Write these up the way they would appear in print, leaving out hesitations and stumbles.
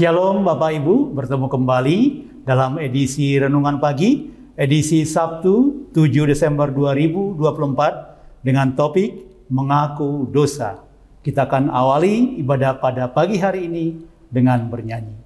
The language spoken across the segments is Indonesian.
Shalom Bapak Ibu, bertemu kembali dalam edisi Renungan Pagi, edisi Sabtu 7 Desember 2024 dengan topik Mengaku Dosa. Kita akan awali ibadah pada pagi hari ini dengan bernyanyi.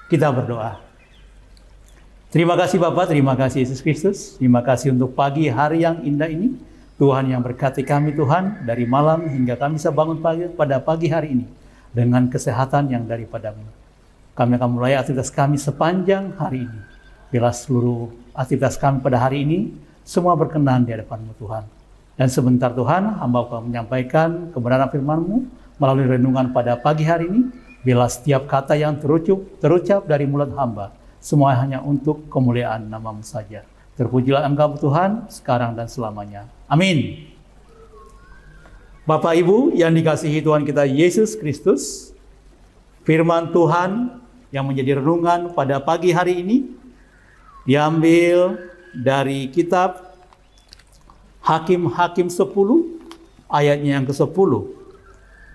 Kita berdoa. Terima kasih Bapak, terima kasih Yesus Kristus. Terima kasih untuk pagi hari yang indah ini. Tuhan yang berkati kami Tuhan, dari malam hingga kami bisa bangun pada pagi hari ini dengan kesehatan yang daripadamu. Kami akan mulai aktivitas kami sepanjang hari ini. Bila seluruh aktivitas kami pada hari ini, semua berkenan di hadapan-Mu Tuhan. Dan sebentar Tuhan, hamba akan menyampaikan kebenaran firman-Mu melalui renungan pada pagi hari ini. Bila setiap kata yang terucap dari mulut hamba, semua hanya untuk kemuliaan nama-Mu saja. Terpujilah Engkau Tuhan, sekarang dan selamanya. Amin. Bapak Ibu yang dikasihi Tuhan kita Yesus Kristus, firman Tuhan yang menjadi renungan pada pagi hari ini, diambil dari kitab Hakim-Hakim 10, ayatnya yang ke-10.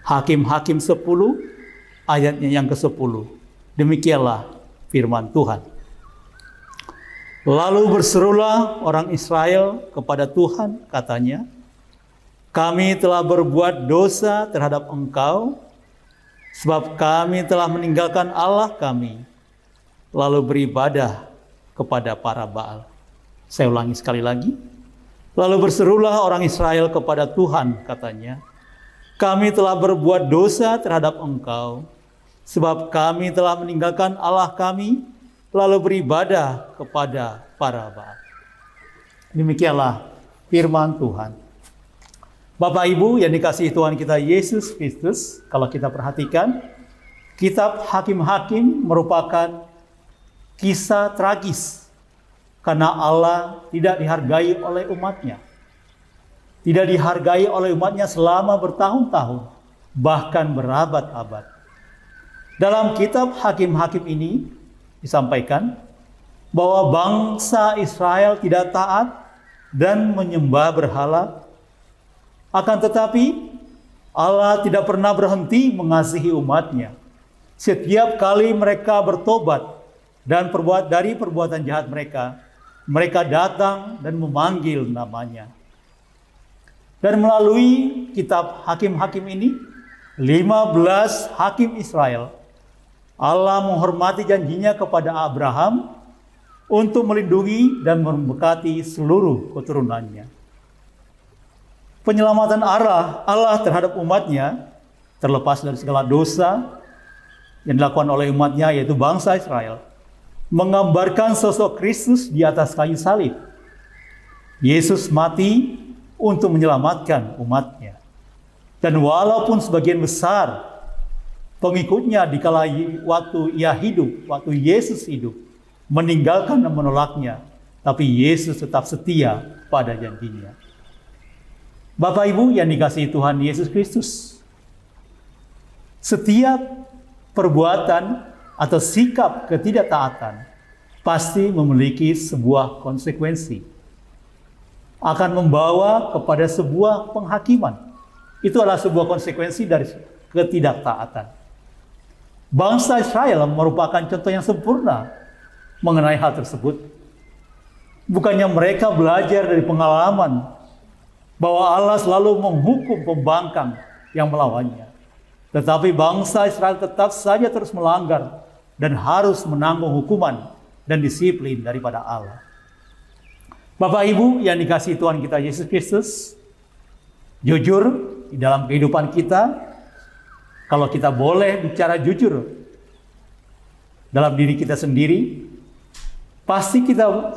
Hakim-Hakim 10, ayatnya yang ke-10. Demikianlah firman Tuhan. Lalu berserulah orang Israel kepada Tuhan, katanya, kami telah berbuat dosa terhadap Engkau, sebab kami telah meninggalkan Allah kami, lalu beribadah kepada para Baal. Saya ulangi sekali lagi. Lalu berserulah orang Israel kepada Tuhan, katanya, kami telah berbuat dosa terhadap Engkau, sebab kami telah meninggalkan Allah kami, lalu beribadah kepada para Baal. Demikianlah firman Tuhan. Bapak Ibu yang dikasihi Tuhan kita Yesus Kristus, kalau kita perhatikan, kitab Hakim-Hakim merupakan kisah tragis, karena Allah tidak dihargai oleh umatnya. Tidak dihargai oleh umatnya selama bertahun-tahun, bahkan berabad-abad. Dalam kitab Hakim-Hakim ini disampaikan bahwa bangsa Israel tidak taat dan menyembah berhala. Akan tetapi Allah tidak pernah berhenti mengasihi umatnya. Setiap kali mereka bertobat dan dari perbuatan jahat mereka, mereka datang dan memanggil namanya. Dan melalui kitab Hakim-Hakim ini, 15 hakim Israel, Allah menghormati janjinya kepada Abraham untuk melindungi dan memberkati seluruh keturunannya. Penyelamatan Allah terhadap umatnya, terlepas dari segala dosa yang dilakukan oleh umatnya, yaitu bangsa Israel, menggambarkan sosok Kristus di atas kayu salib. Yesus mati untuk menyelamatkan umatnya. Dan walaupun sebagian besar pengikutnya dikala waktu ia hidup, waktu Yesus hidup, meninggalkan dan menolaknya, tapi Yesus tetap setia pada janjinya. Bapak Ibu yang dikasihi Tuhan Yesus Kristus, setiap perbuatan atau sikap ketidaktaatan pasti memiliki sebuah konsekuensi. Akan membawa kepada sebuah penghakiman. Itu adalah sebuah konsekuensi dari ketidaktaatan. Bangsa Israel merupakan contoh yang sempurna mengenai hal tersebut. Bukannya mereka belajar dari pengalaman bahwa Allah selalu menghukum pembangkang yang melawannya. Tetapi bangsa Israel tetap saja terus melanggar dan harus menanggung hukuman dan disiplin daripada Allah. Bapak Ibu yang dikasihi Tuhan kita Yesus Kristus, jujur di dalam kehidupan kita, kalau kita boleh bicara jujur dalam diri kita sendiri, pasti kita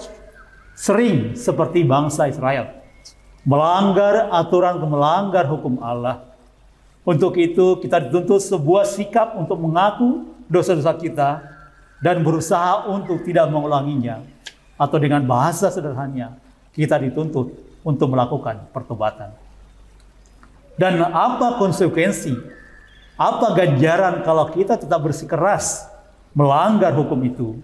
sering seperti bangsa Israel, melanggar aturan, melanggar hukum Allah. Untuk itu kita dituntut sebuah sikap untuk mengaku dosa-dosa kita dan berusaha untuk tidak mengulanginya. Atau dengan bahasa sederhananya, kita dituntut untuk melakukan pertobatan. Dan apa konsekuensi, apa ganjaran kalau kita tetap bersikeras melanggar hukum itu?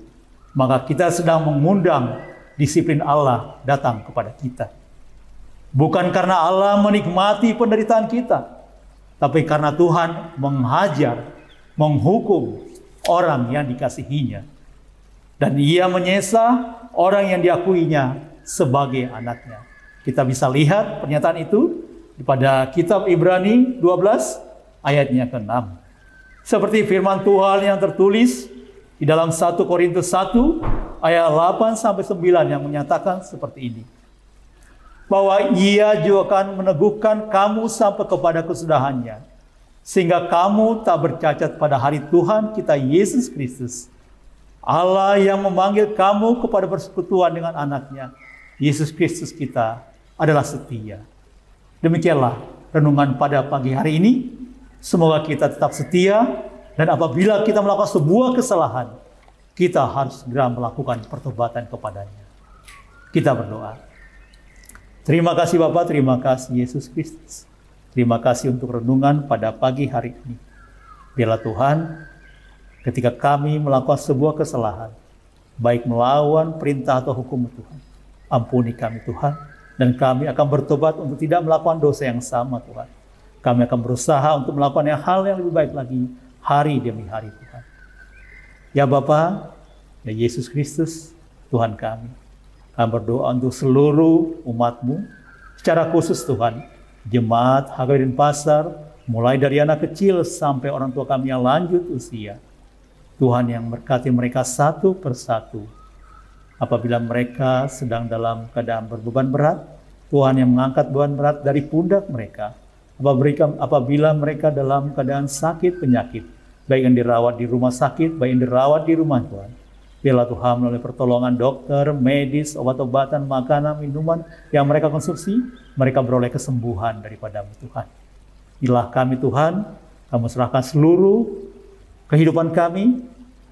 Maka kita sedang mengundang disiplin Allah datang kepada kita. Bukan karena Allah menikmati penderitaan kita, tapi karena Tuhan menghajar, menghukum orang yang dikasihinya. Dan Ia menyesa orang yang diakuinya sebagai anaknya. Kita bisa lihat pernyataan itu pada kitab Ibrani 12 ayatnya ke-6. Seperti firman Tuhan yang tertulis di dalam 1 Korintus 1 ayat 8-9 yang menyatakan seperti ini. Bahwa Ia juga akan meneguhkan kamu sampai kepada kesudahannya, sehingga kamu tak bercacat pada hari Tuhan kita Yesus Kristus. Allah yang memanggil kamu kepada persekutuan dengan anaknya, Yesus Kristus kita, adalah setia. Demikianlah renungan pada pagi hari ini. Semoga kita tetap setia, dan apabila kita melakukan sebuah kesalahan, kita harus segera melakukan pertobatan kepadanya. Kita berdoa. Terima kasih Bapa, terima kasih Yesus Kristus. Terima kasih untuk renungan pada pagi hari ini. Biarlah Tuhan, ketika kami melakukan sebuah kesalahan, baik melawan perintah atau hukum Tuhan, ampuni kami Tuhan, dan kami akan bertobat untuk tidak melakukan dosa yang sama Tuhan. Kami akan berusaha untuk melakukan hal yang lebih baik lagi, hari demi hari Tuhan. Ya Bapa, ya Yesus Kristus, Tuhan kami berdoa untuk seluruh umat-Mu, secara khusus Tuhan, jemaat HKBP Denpasar, mulai dari anak kecil sampai orang tua kami yang lanjut usia. Tuhan yang berkati mereka satu persatu. Apabila mereka sedang dalam keadaan berbeban berat, Tuhan yang mengangkat beban berat dari pundak mereka. Apabila mereka dalam keadaan sakit penyakit, baik yang dirawat di rumah sakit, baik yang dirawat di rumah Tuhan. Biarlah Tuhan melalui pertolongan dokter, medis, obat-obatan, makanan, minuman yang mereka konsumsi, mereka beroleh kesembuhan daripada-Mu Tuhan. Inilah kami Tuhan, Kamu serahkan seluruh kehidupan kami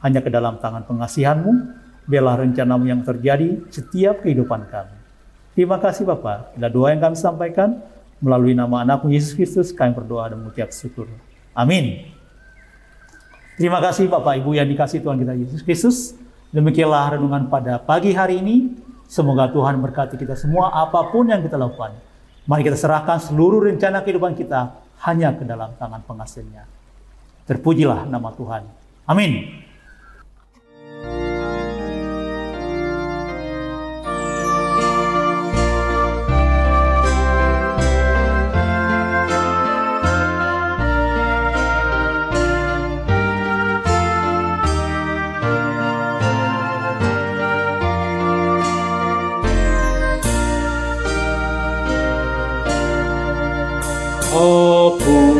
hanya ke dalam tangan pengasihan-Mu. Biarlah rencana-Mu yang terjadi setiap kehidupan kami. Terima kasih Bapa. Bila doa yang kami sampaikan melalui nama anak-Mu Yesus Kristus, kami berdoa dan mengucap syukur. Amin. Terima kasih Bapak Ibu yang dikasihi Tuhan kita Yesus Kristus. Demikianlah renungan pada pagi hari ini. Semoga Tuhan berkati kita semua apapun yang kita lakukan. Mari kita serahkan seluruh rencana kehidupan kita hanya ke dalam tangan pengasihan-Nya. Terpujilah nama Tuhan. Amin. Aku